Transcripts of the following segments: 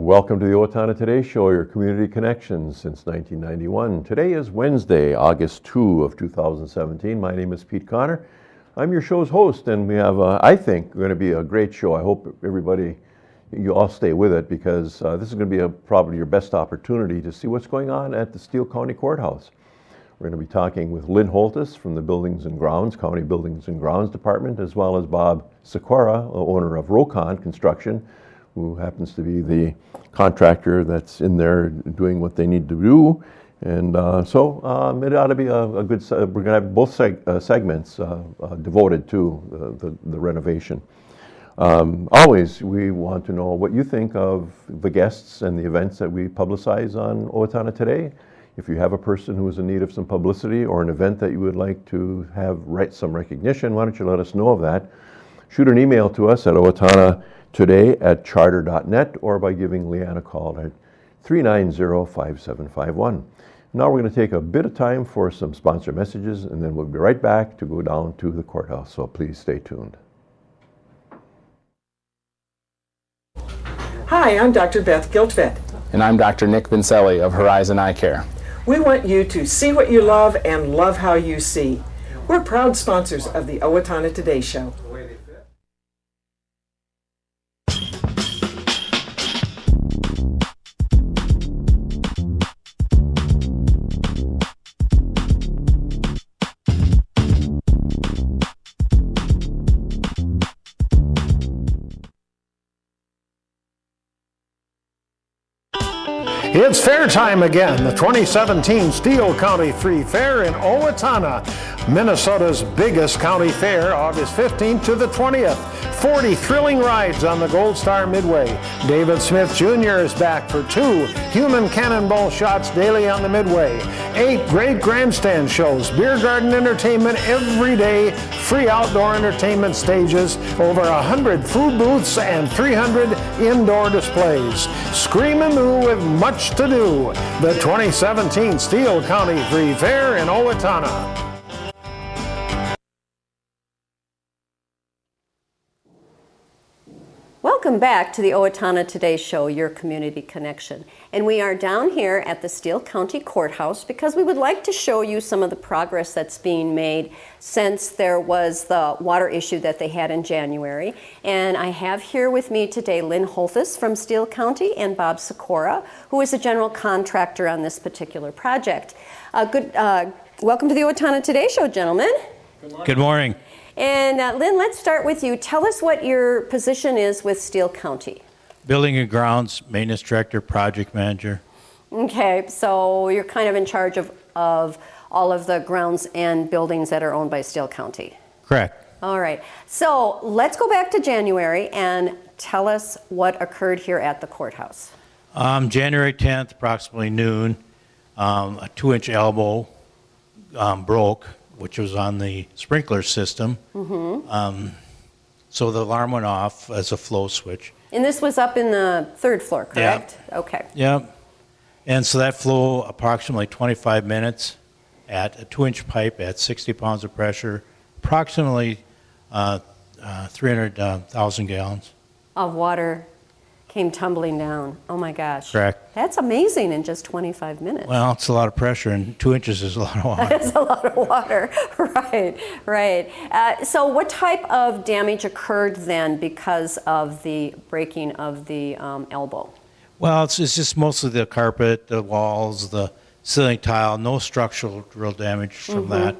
welcome to the Owatonna Today Show, your community connections since 1991. Today is Wednesday, August 2 of 2017. My name is Pete Connor. I'm your show's host, and we have, I think, going to be a great show. I hope everybody, you all stay with it, because this is going to be probably your best opportunity to see what's going on at the Steele County Courthouse. We're going to be talking with Lynn Holthus from the Buildings and Grounds, County Buildings and Grounds Department, as well as Bob Seykora, owner of Rocon Construction, who happens to be the contractor that's in there doing what they need to do. And so it ought to be a good, we're going to have both segments devoted to the renovation. Always, we want to know what you think of the guests and the events that we publicize on Owatonna Today. If you have a person who is in need of some publicity or an event that you would like to have some recognition, why don't you let us know of that? Shoot an email to us at owatonnatoday@charter.net or by giving Leanne a call at 390-5751. Now we're going to take a bit of time for some sponsor messages, and then we'll be right back to go down to the courthouse, so please stay tuned. Hi, I'm Dr. Beth Giltvet. And I'm Dr. Nick Vincelli of Horizon Eye Care. We want you to see what you love and love how you see. We're proud sponsors of the Owatonna Today Show. It's fair time again, the 2017 Steele County Free Fair in Owatonna, Minnesota's biggest county fair, August 15th to the 20th. 40 thrilling rides on the Gold Star Midway. David Smith Jr. is back for 2 human cannonball shots daily on the Midway. 8 great grandstand shows, beer garden entertainment every day, free outdoor entertainment stages, over 100 food booths, and 300 indoor displays. Screamin' new with much to do. The 2017 Steele County Free Fair in Owatonna. Welcome back to the Owatonna Today Show, your community connection. And we are down here at the Steele County Courthouse because we would like to show you some of the progress that's being made since there was the water issue that they had in January. And I have here with me today Lynn Holthus from Steele County and Bob Seykora, who is the general contractor on this particular project. Welcome to the Owatonna Today Show, gentlemen. Good morning. And Lynn, let's start with you. Tell us what your position is with Steele County. Building and Grounds, Maintenance Director, Project Manager. Okay, so you're kind of in charge of all of the grounds and buildings that are owned by Steele County. Correct. All right, so let's go back to January and tell us what occurred here at the courthouse. January 10th, approximately noon, a 2-inch elbow broke, which was on the sprinkler system. Mm-hmm. So the alarm went off as a flow switch. And this was up in the 3rd floor, correct? Yeah. Okay. Yeah. And so that flew approximately 25 minutes at a 2-inch pipe at 60 pounds of pressure, approximately 300,000 gallons. Of water came tumbling down. Oh my gosh. Correct. That's amazing in just 25 minutes. Well, it's a lot of pressure, and 2 inches is a lot of water. That's a lot of water. Right. So what type of damage occurred then because of the breaking of the elbow? Well, it's just mostly the carpet, the walls, the ceiling tile, no structural real damage from that.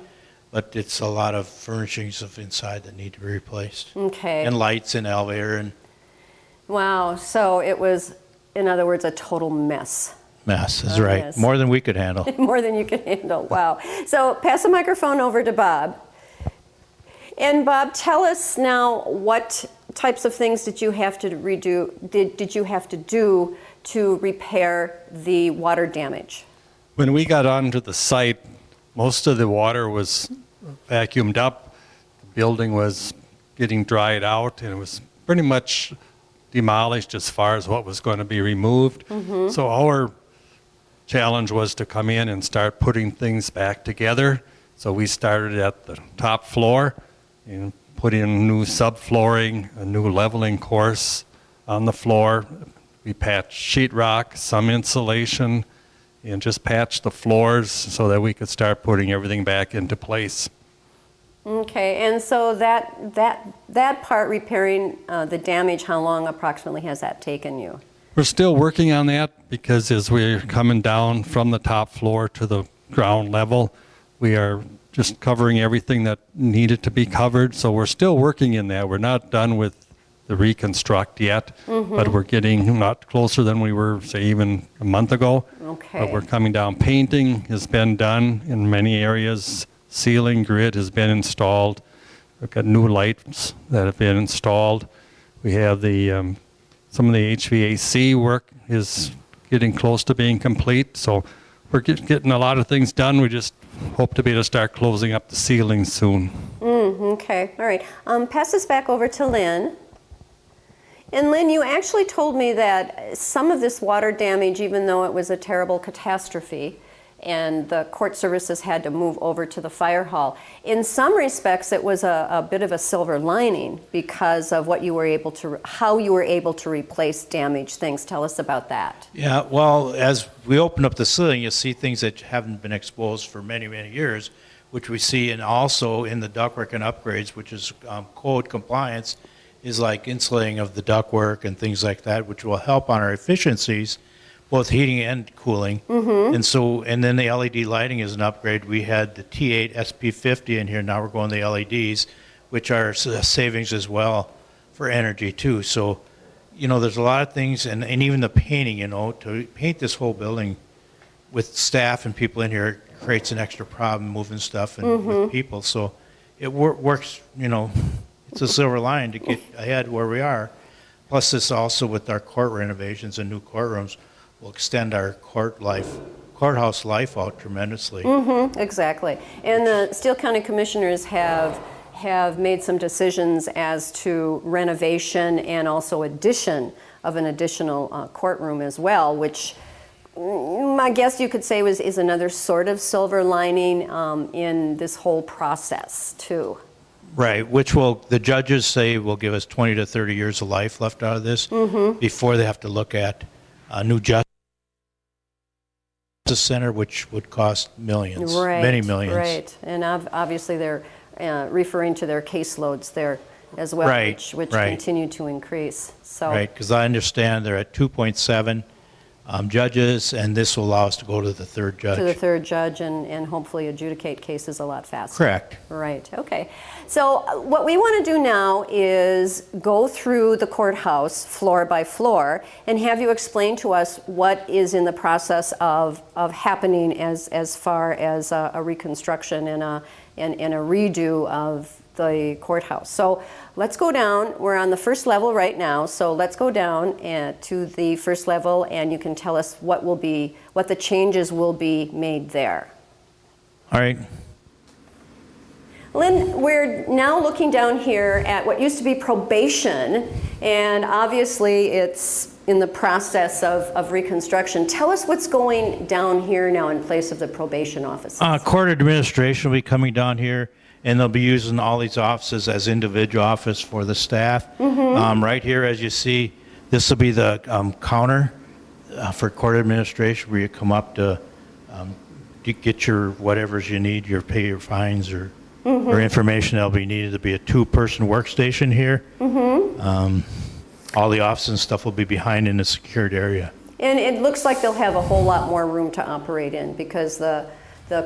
But it's a lot of furnishings of inside that need to be replaced. Okay. And lights and elevator and wow, so it was, in other words, a total mess. Mess is right. Mess. More than we could handle. More than you could handle, wow. So pass the microphone over to Bob. And Bob, tell us now what types of things did you have to did you have to do to repair the water damage? When we got onto the site, most of the water was vacuumed up. The building was getting dried out, and it was pretty much demolished as far as what was going to be removed. Mm-hmm. So our challenge was to come in and start putting things back together. So we started at the top floor and put in new subflooring, a new leveling course on the floor. We patched sheetrock, some insulation, and just patched the floors so that we could start putting everything back into place. Okay, and so that part, repairing the damage, how long approximately has that taken you? We're still working on that because as we're coming down from the top floor to the ground level, we are just covering everything that needed to be covered. So we're still working in that. We're not done with the reconstruct yet, but we're getting a lot closer than we were, say, even a month ago. Okay. But we're coming down. Painting has been done in many areas. Ceiling grid has been installed. We've got new lights that have been installed. We have the some of the HVAC work is getting close to being complete. So we're getting a lot of things done. We just hope to be able to start closing up the ceiling soon. Okay, all right. Pass this back over to Lynn. And Lynn, you actually told me that some of this water damage, even though it was a terrible catastrophe, and the court services had to move over to the fire hall, in some respects it was a bit of a silver lining because of what you were able to, how you were able to replace damaged things. Tell us about that. Yeah, well, as we open up the ceiling, you'll see things that haven't been exposed for many, many years, which we see, and also in the ductwork and upgrades, which is code compliance, is like insulating of the ductwork and things like that, which will help on our efficiencies, both heating and cooling. And then the LED lighting is an upgrade. We had the T8 SP50 in here. Now we're going to the LEDs, which are savings as well for energy too. So, there's a lot of things, and even the painting, to paint this whole building with staff and people in here creates an extra problem moving stuff and with people. So it works, it's a silver line to get ahead where we are. Plus this also with our court renovations and new courtrooms will extend our courthouse life out tremendously. Exactly. And the Steele County Commissioners have made some decisions as to renovation and also addition of an additional courtroom as well, which I guess you could say is another sort of silver lining in this whole process too. Right, which the judges say will give us 20 to 30 years of life left out of this before they have to look at a new justice center, which would cost millions, many millions. Right, and obviously they're referring to their caseloads there as well, which continue to increase. So. Right, because I understand they're at 2.7 judges, and this will allow us to go to the third judge. To the third judge and hopefully adjudicate cases a lot faster. Correct. Right, okay. So what we want to do now is go through the courthouse floor by floor and have you explain to us what is in the process of happening as far as a reconstruction and a redo of the courthouse. So let's go down. We're on the first level right now, so let's go down to the first level and you can tell us what the changes will be made there. All right. Lynn, we're now looking down here at what used to be probation, and obviously it's in the process of reconstruction. Tell us what's going down here now in place of the probation offices. Court administration will be coming down here, and they'll be using all these offices as individual office for the staff. Right here, as you see, this will be the counter for court administration, where you come up to get your whatevers you need, pay your fines or information that'll be needed. To be a two-person workstation here. All the offices and stuff will be behind in a secured area. And it looks like they'll have a whole lot more room to operate in because the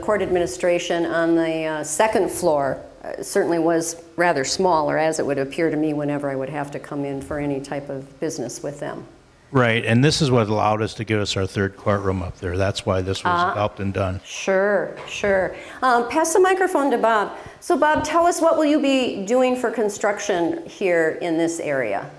court administration on the second floor certainly was rather small, or as it would appear to me whenever I would have to come in for any type of business with them. Right, and this is what allowed us to give us our third courtroom up there. That's why this was helped and done. Sure. Pass the microphone to Bob. So Bob, tell us, what will you be doing for construction here in this area?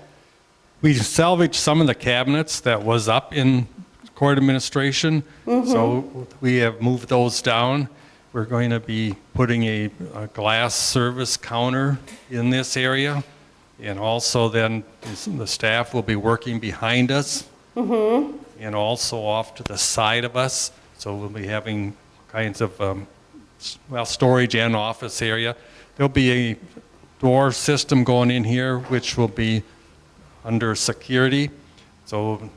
We salvaged some of the cabinets that was up in court administration, so we have moved those down. We're going to be putting a glass service counter in this area, and also then the staff will be working behind us and also off to the side of us. So we'll be having kinds of storage and office area. There'll be a door system going in here, which will be under security. So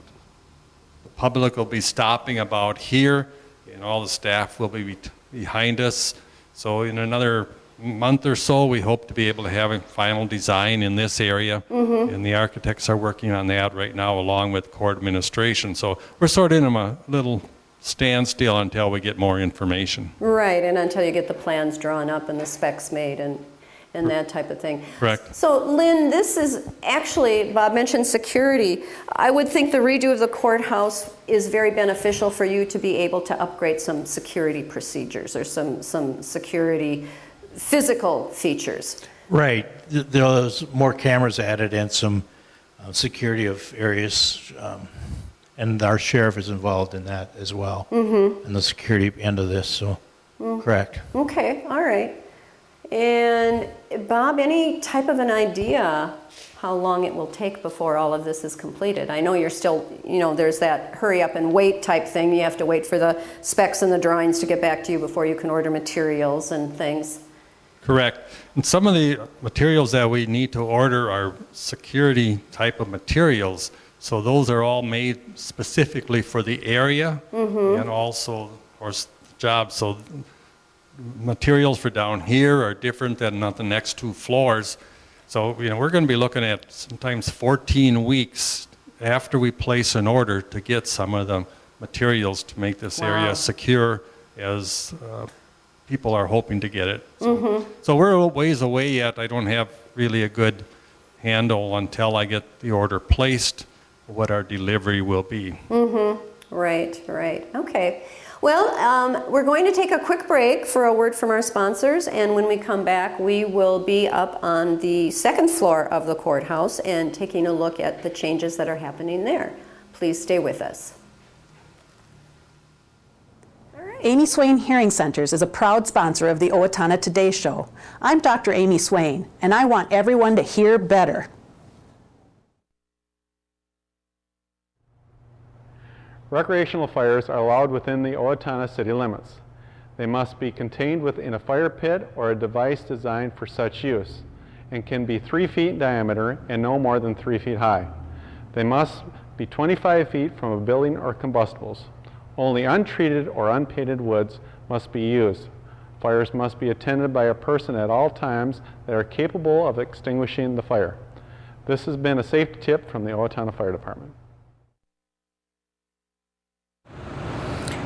public will be stopping about here, and all the staff will be behind us. So in another month or so, we hope to be able to have a final design in this area, and the architects are working on that right now along with court administration. So we're sort of in a little standstill until we get more information. Right, and until you get the plans drawn up and the specs made and that type of thing. Correct. So Lynn, this is actually, Bob mentioned security. I would think the redo of the courthouse is very beneficial for you to be able to upgrade some security procedures or some security physical features. Right. There's more cameras added and some security of areas, and our sheriff is involved in that as well, in the security end of this, so correct. Okay, all right. And Bob, any type of an idea how long it will take before all of this is completed? I know you're still, there's that hurry up and wait type thing. You have to wait for the specs and the drawings to get back to you before you can order materials and things. Correct. And some of the materials that we need to order are security type of materials. So those are all made specifically for the area and also, of course, jobs. So materials for down here are different than on the next 2 floors. So, we're going to be looking at sometimes 14 weeks after we place an order to get some of the materials to make this area secure as people are hoping to get it. So we're a ways away yet. I don't have really a good handle until I get the order placed, what our delivery will be. Right. Okay. Well, we're going to take a quick break for a word from our sponsors, and when we come back, we will be up on the 2nd floor of the courthouse and taking a look at the changes that are happening there. Please stay with us. Amy Swain Hearing Centers is a proud sponsor of the Owatonna Today Show. I'm Dr. Amy Swain, and I want everyone to hear better. Recreational fires are allowed within the Owatonna city limits. They must be contained within a fire pit or a device designed for such use, and can be 3 feet in diameter and no more than 3 feet high. They must be 25 feet from a building or combustibles. Only untreated or unpainted woods must be used. Fires must be attended by a person at all times that are capable of extinguishing the fire. This has been a safety tip from the Owatonna Fire Department.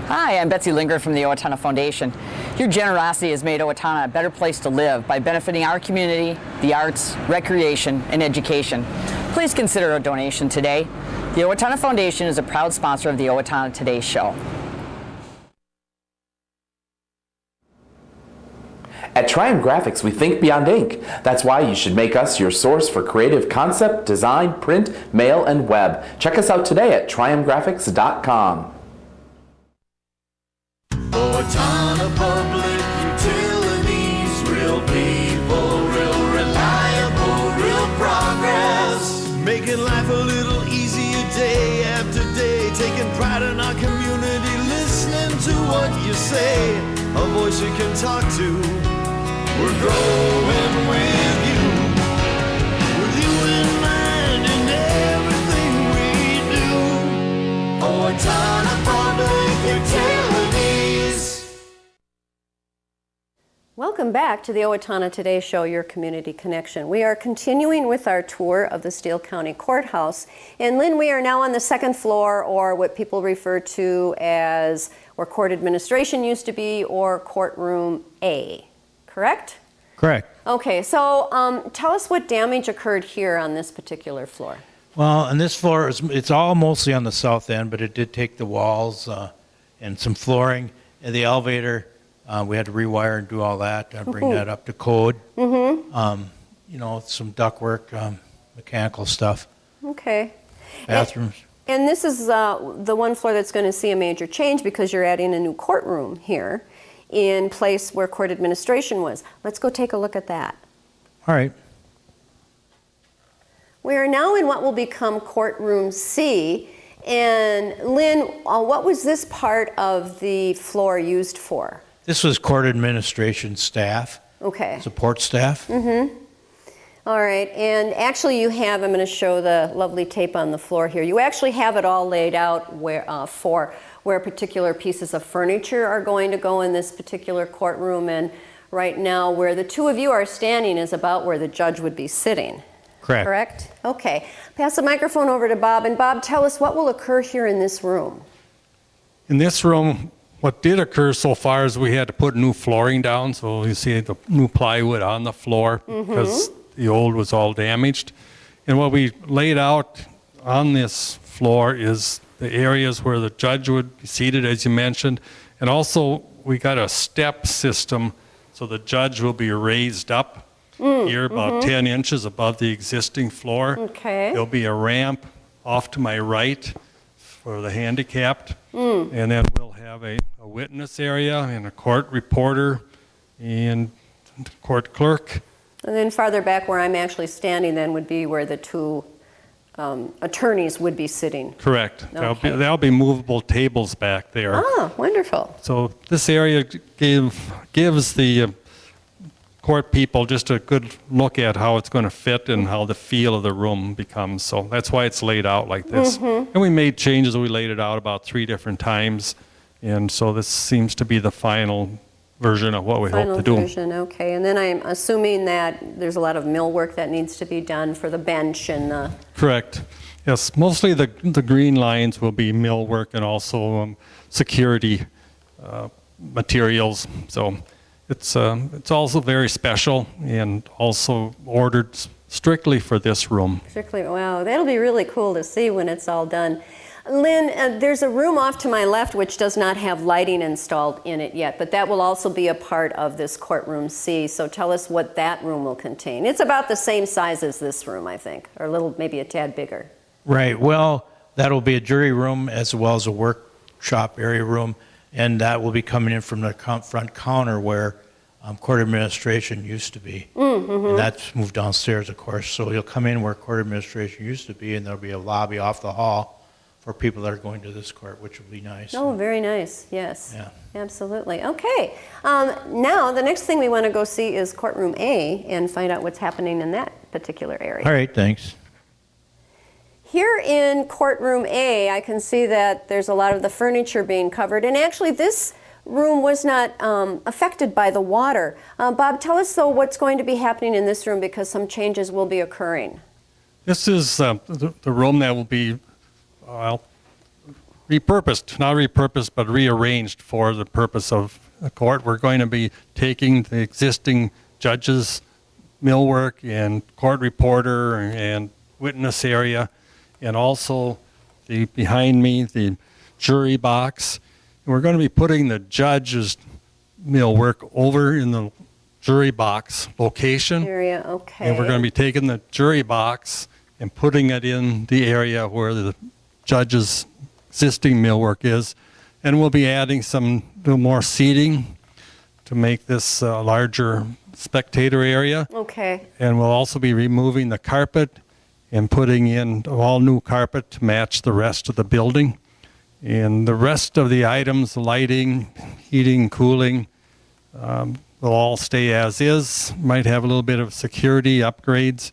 Hi, I'm Betsy Linger from the Owatonna Foundation. Your generosity has made Owatonna a better place to live by benefiting our community, the arts, recreation, and education. Please consider a donation today. The Owatonna Foundation is a proud sponsor of the Owatonna Today Show. At Triumph Graphics, we think beyond ink. That's why you should make us your source for creative concept, design, print, mail, and web. Check us out today at triumphgraphics.com. Owatonna Public Utilities, real people, real reliable, real progress. Making life a little easier day after day, taking pride in our community, listening to what you say, a voice you can talk to. We're growing with you in mind in everything we do. Owatonna Public Utilities. Welcome back to the Owatonna Today Show, your community connection. We are continuing with our tour of the Steele County Courthouse. And Lynn, we are now on the 2nd floor, or what people refer to as where court administration used to be, or courtroom A, correct? Correct. Okay, so tell us what damage occurred here on this particular floor. Well, on this floor, it's all mostly on the south end, but it did take the walls and some flooring. And the elevator, we had to rewire and do all that, bring that up to code. Some ductwork, mechanical stuff. Okay. Bathrooms. And this is the one floor that's going to see a major change because you're adding a new courtroom here in place where court administration was. Let's go take a look at that. All right. We are now in what will become courtroom C. And Lynn, what was this part of the floor used for? This was court administration staff. Okay. Support staff. All right, and actually you have, I'm going to show the lovely tape on the floor here. You actually have it all laid out for where particular pieces of furniture are going to go in this particular courtroom, and right now where the two of you are standing is about where the judge would be sitting. Correct. Correct? Okay. Pass the microphone over to Bob, and Bob, tell us what will occur here in this room. In this room, what did occur so far is we had to put new flooring down, so you see the new plywood on the floor because the old was all damaged. And what we laid out on this floor is the areas where the judge would be seated, as you mentioned, and also we got a step system, so the judge will be raised up here about 10 inches above the existing floor. Okay. There'll be a ramp off to my right for the handicapped, and then we'll have a witness area and a court reporter and court clerk. And then farther back where I'm actually standing then would be where the two attorneys would be sitting. Correct. Okay. There'll be movable tables back there. Ah, wonderful. So this area gives the court people just a good look at how it's going to fit and how the feel of the room becomes. So that's why it's laid out like this. And we made changes. We laid it out about 3 different times. And so this seems to be the final version of what we hope to do. Final version, okay. And then I'm assuming that there's a lot of millwork that needs to be done for the bench and the... Correct. Yes, mostly the green lines will be millwork and also security materials. So it's also very special and also ordered strictly for this room. Strictly, wow, that'll be really cool to see when it's all done. Lynn, there's a room off to my left which does not have lighting installed in it yet, but that will also be a part of this courtroom C. So tell us what that room will contain. It's about the same size as this room, I think, or a little, maybe a tad bigger. Right. Well, that'll be a jury room as well as a workshop area room, and that will be coming in from the front counter where court administration used to be. And that's moved downstairs, of course. So you'll come in where court administration used to be, and there'll be a lobby off the hall for people that are going to this court, which will be nice. Oh, very nice. Yes. Yeah. Absolutely. Okay. Now, the next thing we want to go see is courtroom A and find out what's happening in that particular area. All right, thanks. Here in courtroom A, I can see that there's a lot of the furniture being covered, and actually this room was not affected by the water. Bob, tell us, though, what's going to be happening in this room because some changes will be occurring. This is the room that will be repurposed, not repurposed, but rearranged for the purpose of the court. We're going to be taking the existing judge's millwork and court reporter and witness area, and also behind me, the jury box. And we're going to be putting the judge's millwork over in the jury box location. Area, okay. And we're going to be taking the jury box and putting it in the area where the judge's existing millwork is. And we'll be adding some more seating to make this a larger spectator area. Okay. And we'll also be removing the carpet and putting in all new carpet to match the rest of the building. And the rest of the items, lighting, heating, cooling, will all stay as is. Might have a little bit of security upgrades,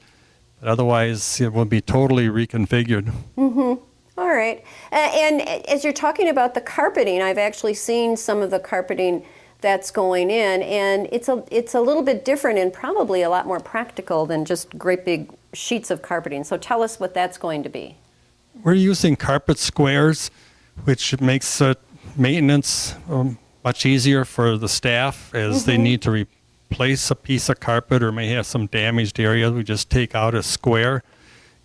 but otherwise it will be totally reconfigured. All right. And as you're talking about the carpeting, I've actually seen some of the carpeting that's going in, and it's a little bit different and probably a lot more practical than just great big sheets of carpeting. So tell us what that's going to be. We're using carpet squares, which makes maintenance much easier for the staff as they need to replace a piece of carpet or may have some damaged areas. We just take out a square,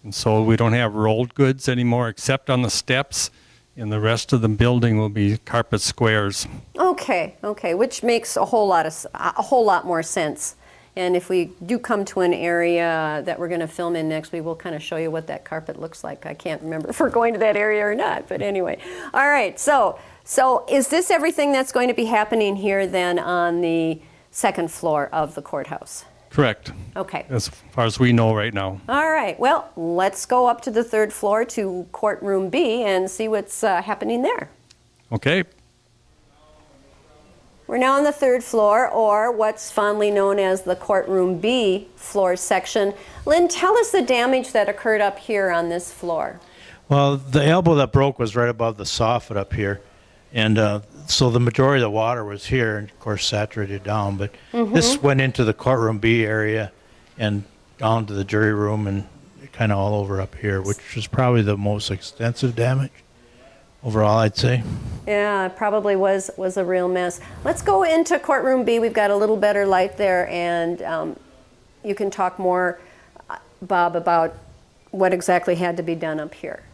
and so we don't have rolled goods anymore except on the steps, and the rest of the building will be carpet squares. Okay, which makes a whole lot more sense. And if we do come to an area that we're going to film in next, we will kind of show you what that carpet looks like. I can't remember if we're going to that area or not, but anyway. All right, so is this everything that's going to be happening here then on the second floor of the courthouse? Correct. Okay. As far as we know right now. All right, well, let's go up to the third floor to courtroom B and see what's happening there. Okay. We're now on the 3rd floor, or what's fondly known as the courtroom B floor section. Lynn, tell us the damage that occurred up here on this floor. Well, the elbow that broke was right above the soffit up here. And so the majority of the water was here, and of course saturated down. But this went into the courtroom B area and down to the jury room and kind of all over up here, which is probably the most extensive damage overall, I'd say. Yeah, it probably was a real mess. Let's go into courtroom B. We've got a little better light there, and you can talk more, Bob, about what exactly had to be done up here.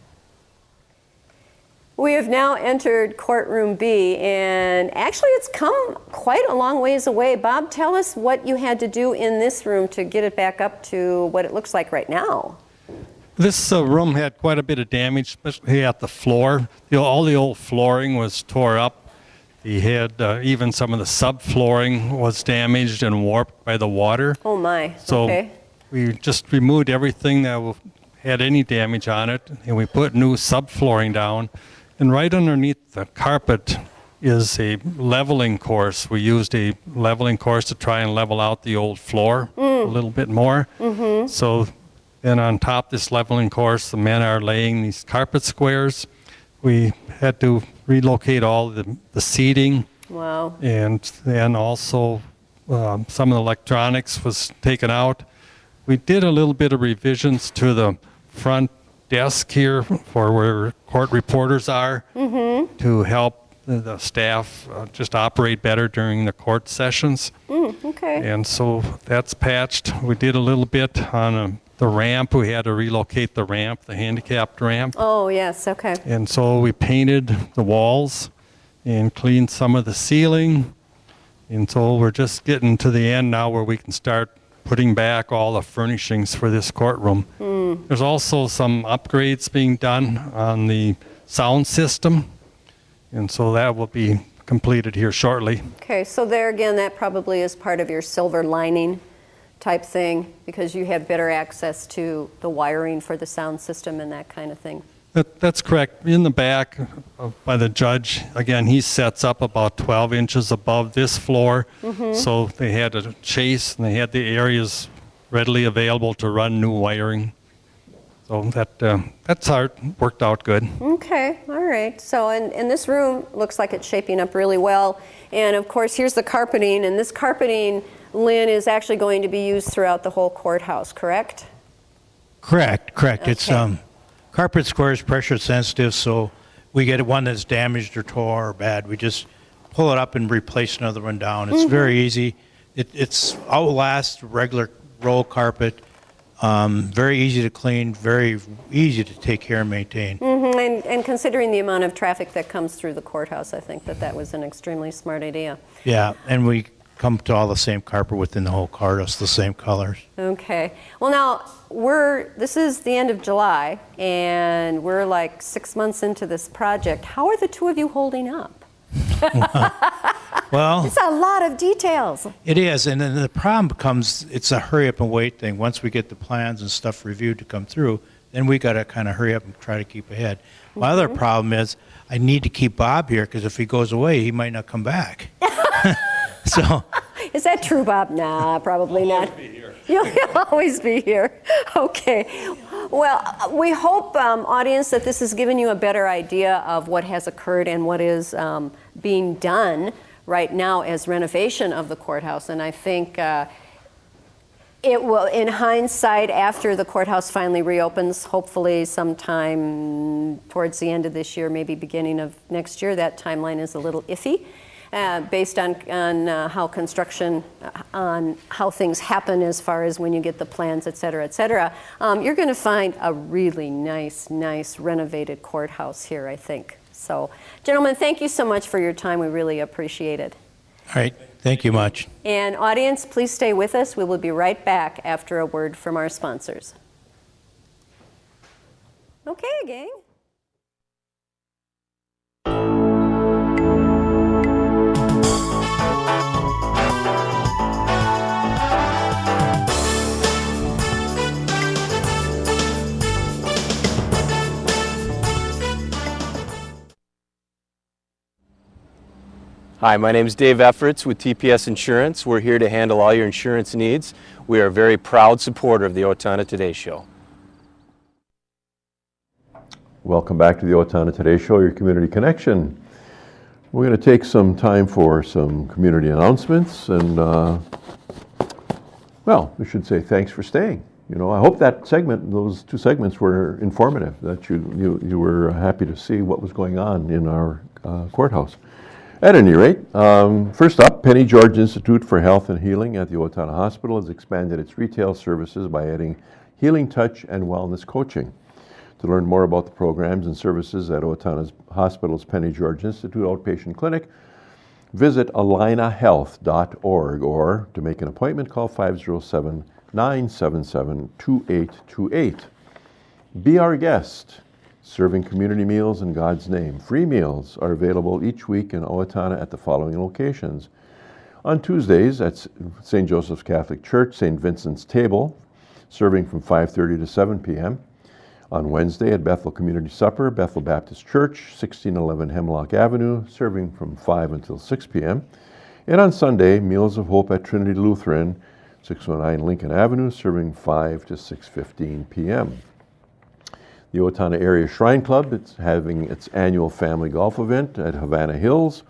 We have now entered courtroom B, and actually it's come quite a long ways away. Bob, tell us what you had to do in this room to get it back up to what it looks like right now. This room had quite a bit of damage, especially at the floor. All the old flooring was tore up. The head, even some of the subflooring was damaged and warped by the water. Oh my, so okay. We just removed everything that had any damage on it, and we put new subflooring down. And right underneath the carpet is a leveling course. We used a leveling course to try and level out the old floor a little bit more. So then on top of this leveling course, the men are laying these carpet squares. We had to relocate all the seating. Wow. And then also some of the electronics was taken out. We did a little bit of revisions to the front desk here for where court reporters are to help the staff just operate better during the court sessions. Okay. And so that's patched. We did a little bit on the ramp. We had to relocate the ramp, the handicapped ramp. Oh, yes, okay. And so we painted the walls and cleaned some of the ceiling. And so we're just getting to the end now where we can start putting back all the furnishings for this courtroom. There's also some upgrades being done on the sound system, and so that will be completed here shortly. Okay, so there again, that probably is part of your silver lining type thing, because you have better access to the wiring for the sound system and that kind of thing. That's correct. In the back by the judge, again, he sets up about 12 inches above this floor. So they had to chase, and they had the areas readily available to run new wiring. So that's how it worked out good. Okay, all right. So and this room looks like it's shaping up really well. And of course, here's the carpeting. And this carpeting, Lynn, is actually going to be used throughout the whole courthouse, correct? Correct. Okay. It's carpet square is pressure sensitive, so we get one that's damaged or tore or bad, we just pull it up and replace another one down. It's very easy. It's outlasts regular roll carpet. Very easy to clean, very easy to take care and maintain. And considering the amount of traffic that comes through the courthouse, I think that was an extremely smart idea. Yeah, and we come to all the same carpet within the whole courthouse, the same colors. Okay. Well, now this is the end of July, and we're like 6 months into this project. How are the two of you holding up? Well, it's a lot of details. It is, and then the problem becomes it's a hurry up and wait thing. Once we get the plans and stuff reviewed to come through, then we got to kind of hurry up and try to keep ahead. My other problem is I need to keep Bob here, because if he goes away, he might not come back. So, is that true, Bob? Nah, probably not. Always be here. You'll always be here. Okay. Well, we hope, audience, that this has given you a better idea of what has occurred and what is being done right now as renovation of the courthouse. And I think it will, in hindsight, after the courthouse finally reopens, hopefully sometime towards the end of this year, maybe beginning of next year. That timeline is a little iffy. Based on how construction, on how things happen as far as when you get the plans, et cetera, you're going to find a really nice renovated courthouse here, I think. So, gentlemen, thank you so much for your time. We really appreciate it. all right, thank you much. And audience, please stay with us. We will be right back after a word from our sponsors. Okay, gang. Hi, my name is Dave Efforts with TPS Insurance. We're here to handle all your insurance needs. We are a very proud supporter of the Owatonna Today Show. Welcome back to the Owatonna Today Show, your community connection. We're going to take some time for some community announcements, and well, we should say thanks for staying. You know, I hope that segment, those two segments, were informative, that you were happy to see what was going on in our courthouse. At any rate, first up, Penny George Institute for Health and Healing at the Owatonna Hospital has expanded its retail services by adding healing touch and wellness coaching. To learn more about the programs and services at Owatonna Hospital's Penny George Institute Outpatient Clinic, visit alinahealth.org, or to make an appointment, call 507-977-2828. Be our guest. Serving community meals in God's name. Free meals are available each week in Owatonna at the following locations. On Tuesdays at St. Joseph's Catholic Church, St. Vincent's Table, serving from 5:30 to 7 p.m. On Wednesday at Bethel Community Supper, Bethel Baptist Church, 1611 Hemlock Avenue, serving from 5 until 6 p.m. And on Sunday, Meals of Hope at Trinity Lutheran, 609 Lincoln Avenue, serving 5 to 6:15 p.m. The Owatonna Area Shrine Club, it's having its annual family golf event at Havana Hills.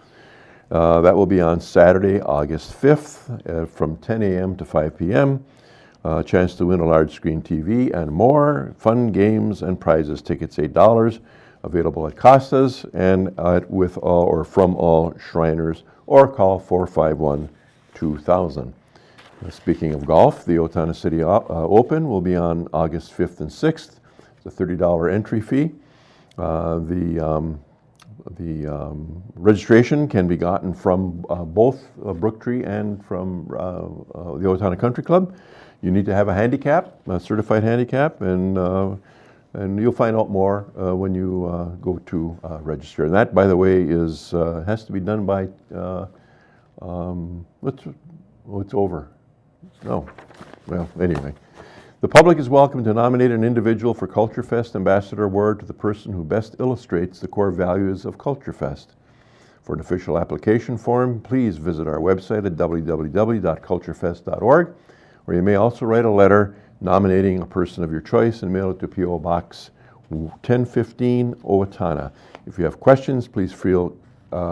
That will be on Saturday, August 5th from 10 a.m. to 5 p.m. A chance to win a large screen TV and more. Fun games and prizes. Tickets $8. Available at Costa's and with all or from all Shriners, or call 451-2000. Speaking of golf, the Owatonna City Open will be on August 5th and 6th. It's a $30 entry fee. The registration can be gotten from both Brooktree and from the Owatonna Country Club. You need to have a handicap, a certified handicap, and you'll find out more when you go to register. And that, by the way, is has to be done by it's over. No, well, anyway. The public is welcome to nominate an individual for Culture Fest Ambassador Award to the person who best illustrates the core values of Culture Fest. For an official application form, please visit our website at www.culturefest.org, where you may also write a letter nominating a person of your choice and mail it to P.O. Box 1015, Owatonna. If you have questions, please feel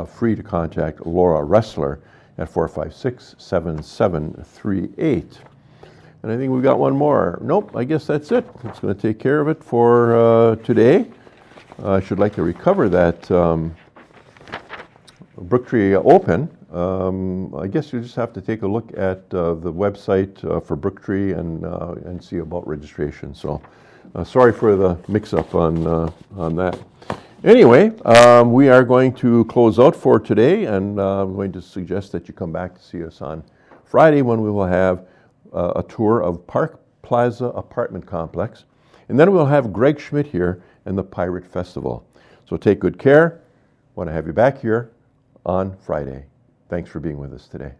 free to contact Laura Ressler at 456-7738. And I think we've got one more. Nope, I guess that's it. It's going to take care of it for today. I should like to recover that Brooktree Open. I guess you just have to take a look at the website for Brooktree and see about registration. So sorry for the mix-up on that. Anyway, we are going to close out for today, and I'm going to suggest that you come back to see us on Friday, when we will have a tour of Park Plaza Apartment Complex. And then we'll have Greg Schmidt here and the Pirate Festival. So take good care. Want to have you back here on Friday. Thanks for being with us today.